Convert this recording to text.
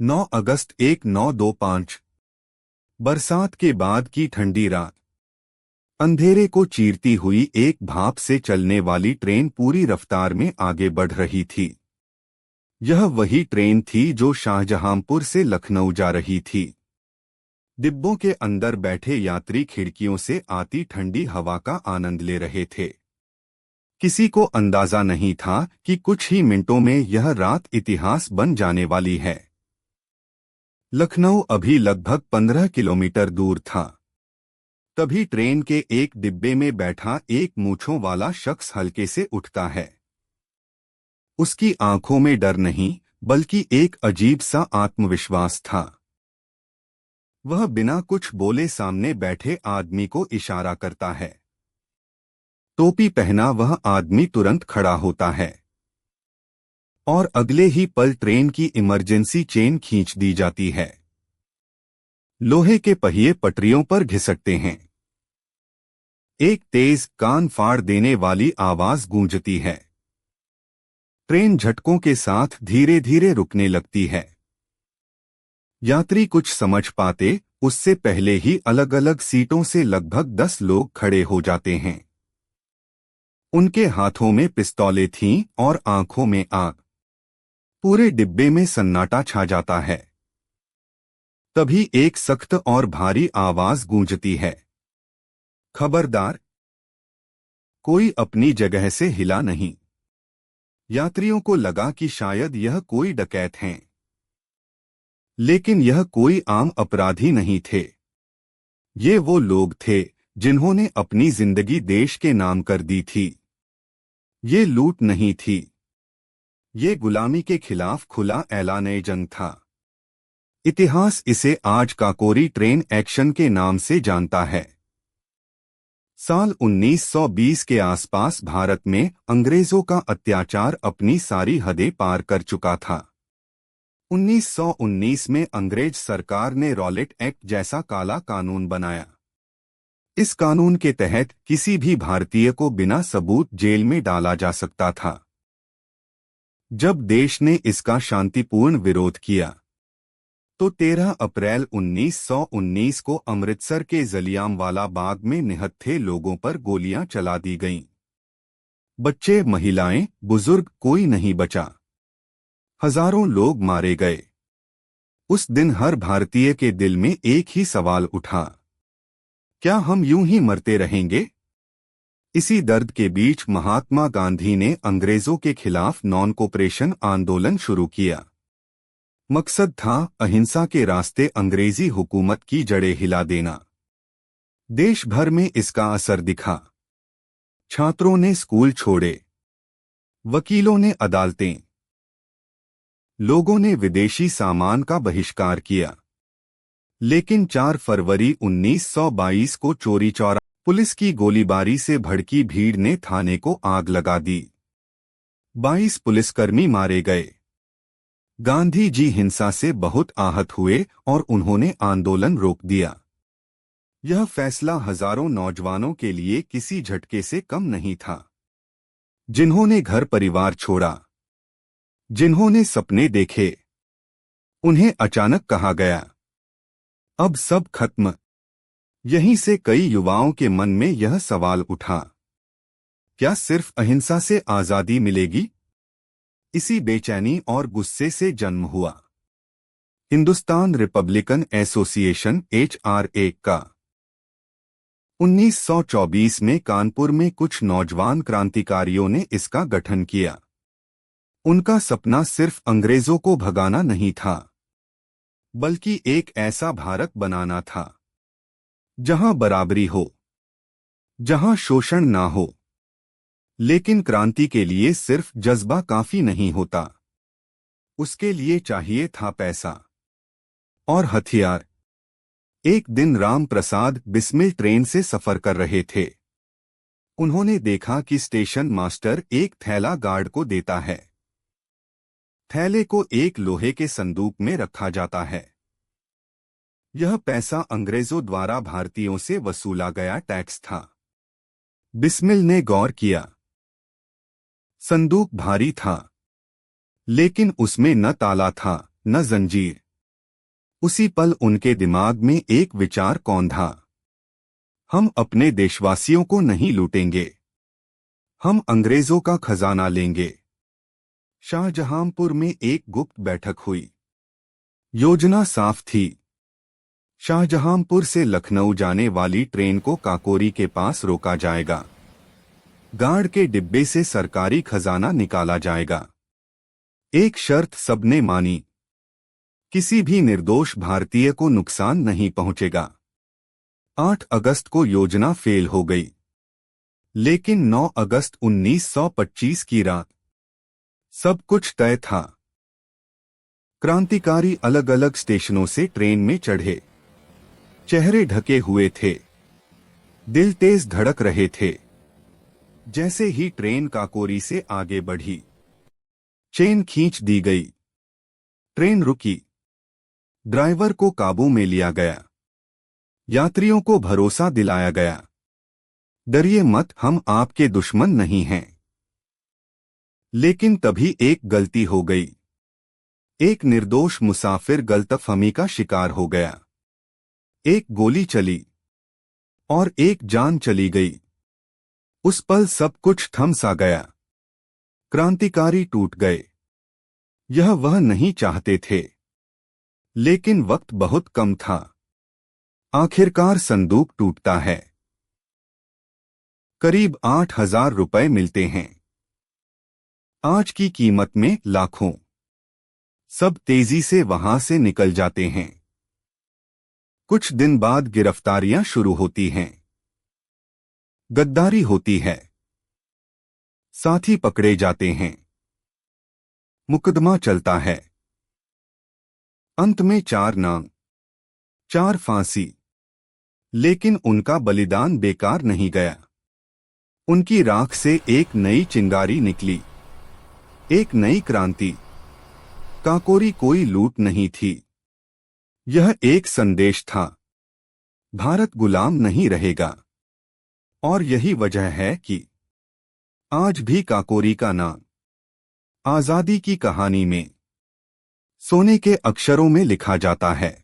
9 अगस्त 1925। बरसात के बाद की ठंडी रात। अंधेरे को चीरती हुई एक भाप से चलने वाली ट्रेन पूरी रफ्तार में आगे बढ़ रही थी। यह वही ट्रेन थी जो शाहजहांपुर से लखनऊ जा रही थी। डिब्बों के अंदर बैठे यात्री खिड़कियों से आती ठंडी हवा का आनंद ले रहे थे। किसी को अंदाजा नहीं था कि कुछ ही मिनटों में यह रात इतिहास बन जाने वाली है। लखनऊ अभी लगभग 15 किलोमीटर दूर था। तभी ट्रेन के एक डिब्बे में बैठा एक मूंछों वाला शख्स हल्के से उठता है। उसकी आंखों में डर नहीं, बल्कि एक अजीब सा आत्मविश्वास था। वह बिना कुछ बोले सामने बैठे आदमी को इशारा करता है। टोपी पहना वह आदमी तुरंत खड़ा होता है और अगले ही पल ट्रेन की इमरजेंसी चेन खींच दी जाती है। लोहे के पहिए पटरियों पर घिसटते हैं। एक तेज कान फाड़ देने वाली आवाज गूंजती है। ट्रेन झटकों के साथ धीरे धीरे रुकने लगती है। यात्री कुछ समझ पाते उससे पहले ही अलग अलग सीटों से लगभग 10 लोग खड़े हो जाते हैं। उनके हाथों में पिस्तौलें थीं और आंखों में आग। पूरे डिब्बे में सन्नाटा छा जाता है। तभी एक सख्त और भारी आवाज गूंजती है, खबरदार! कोई अपनी जगह से हिला नहीं। यात्रियों को लगा कि शायद यह कोई डकैत हैं। लेकिन यह कोई आम अपराधी नहीं थे। ये वो लोग थे जिन्होंने अपनी जिंदगी देश के नाम कर दी थी। ये लूट नहीं थी। ये गुलामी के खिलाफ खुला ऐलान जंग था। इतिहास इसे आज काकोरी ट्रेन एक्शन के नाम से जानता है। साल 1920 के आसपास भारत में अंग्रेजों का अत्याचार अपनी सारी हदें पार कर चुका था। 1919 में अंग्रेज सरकार ने रॉलेट एक्ट जैसा काला कानून बनाया। इस कानून के तहत किसी भी भारतीय को बिना सबूत जेल में डाला जा सकता था। जब देश ने इसका शांतिपूर्ण विरोध किया तो 13 अप्रैल 1919 को अमृतसर के जलियांवाला बाग में निहत्थे लोगों पर गोलियां चला दी गईं। बच्चे, महिलाएं, बुजुर्ग, कोई नहीं बचा। हजारों लोग मारे गए। उस दिन हर भारतीय के दिल में एक ही सवाल उठा, क्या हम यूं ही मरते रहेंगे? इसी दर्द के बीच महात्मा गांधी ने अंग्रेजों के खिलाफ नॉन कोऑपरेशन आंदोलन शुरू किया। मकसद था अहिंसा के रास्ते अंग्रेजी हुकूमत की जड़ें हिला देना। देश भर में इसका असर दिखा। छात्रों ने स्कूल छोड़े, वकीलों ने अदालतें, लोगों ने विदेशी सामान का बहिष्कार किया। लेकिन 4 फरवरी 1922 को चोरी चौरा पुलिस की गोलीबारी से भड़की भीड़ ने थाने को आग लगा दी। 22 पुलिसकर्मी मारे गए। गांधी जी हिंसा से बहुत आहत हुए और उन्होंने आंदोलन रोक दिया। यह फैसला हजारों नौजवानों के लिए किसी झटके से कम नहीं था। जिन्होंने घर परिवार छोड़ा, जिन्होंने सपने देखे, उन्हें अचानक कहा गया, अब सब खत्म। यहीं से कई युवाओं के मन में यह सवाल उठा, क्या सिर्फ अहिंसा से आजादी मिलेगी? इसी बेचैनी और गुस्से से जन्म हुआ हिंदुस्तान रिपब्लिकन एसोसिएशन HRA का। 1924 में कानपुर में कुछ नौजवान क्रांतिकारियों ने इसका गठन किया। उनका सपना सिर्फ अंग्रेजों को भगाना नहीं था, बल्कि एक ऐसा भारत बनाना था जहां बराबरी हो, जहां शोषण ना हो। लेकिन क्रांति के लिए सिर्फ जज्बा काफी नहीं होता। उसके लिए चाहिए था पैसा और हथियार। एक दिन राम प्रसाद बिस्मिल ट्रेन से सफर कर रहे थे। उन्होंने देखा कि स्टेशन मास्टर एक थैला गार्ड को देता है। थैले को एक लोहे के संदूक में रखा जाता है। यह पैसा अंग्रेजों द्वारा भारतीयों से वसूला गया टैक्स था। बिस्मिल ने गौर किया। संदूक भारी था, लेकिन उसमें न ताला था, न जंजीर। उसी पल उनके दिमाग में एक विचार कौंधा। हम अपने देशवासियों को नहीं लूटेंगे, हम अंग्रेजों का खजाना लेंगे। शाहजहांपुर में एक गुप्त बैठक हुई। योजना साफ थी। शाहजहांपुर से लखनऊ जाने वाली ट्रेन को काकोरी के पास रोका जाएगा। गार्ड के डिब्बे से सरकारी खजाना निकाला जाएगा। एक शर्त सबने मानी, किसी भी निर्दोष भारतीय को नुकसान नहीं पहुंचेगा। 8 अगस्त को योजना फेल हो गई, लेकिन 9 अगस्त 1925 की रात सब कुछ तय था। क्रांतिकारी अलग अलग स्टेशनों से ट्रेन में चढ़े। चेहरे ढके हुए थे, दिल तेज धड़क रहे थे। जैसे ही ट्रेन काकोरी से आगे बढ़ी, चेन खींच दी गई। ट्रेन रुकी। ड्राइवर को काबू में लिया गया। यात्रियों को भरोसा दिलाया गया, डरिए मत, हम आपके दुश्मन नहीं हैं। लेकिन तभी एक गलती हो गई। एक निर्दोष मुसाफिर गलतफहमी का शिकार हो गया। एक गोली चली और एक जान चली गई। उस पल सब कुछ थम सा गया। क्रांतिकारी टूट गए। यह वह नहीं चाहते थे, लेकिन वक्त बहुत कम था। आखिरकार संदूक टूटता है। करीब 8,000 रुपए मिलते हैं, आज की कीमत में लाखों। सब तेजी से वहां से निकल जाते हैं। कुछ दिन बाद गिरफ्तारियां शुरू होती हैं। गद्दारी होती है। साथी पकड़े जाते हैं। मुकदमा चलता है। अंत में 4 नाम, 4 फांसी। लेकिन उनका बलिदान बेकार नहीं गया। उनकी राख से एक नई चिंगारी निकली, एक नई क्रांति। काकोरी कोई लूट नहीं थी, यह एक संदेश था, भारत गुलाम नहीं रहेगा। और यही वजह है कि आज भी काकोरी का नाम आजादी की कहानी में सोने के अक्षरों में लिखा जाता है।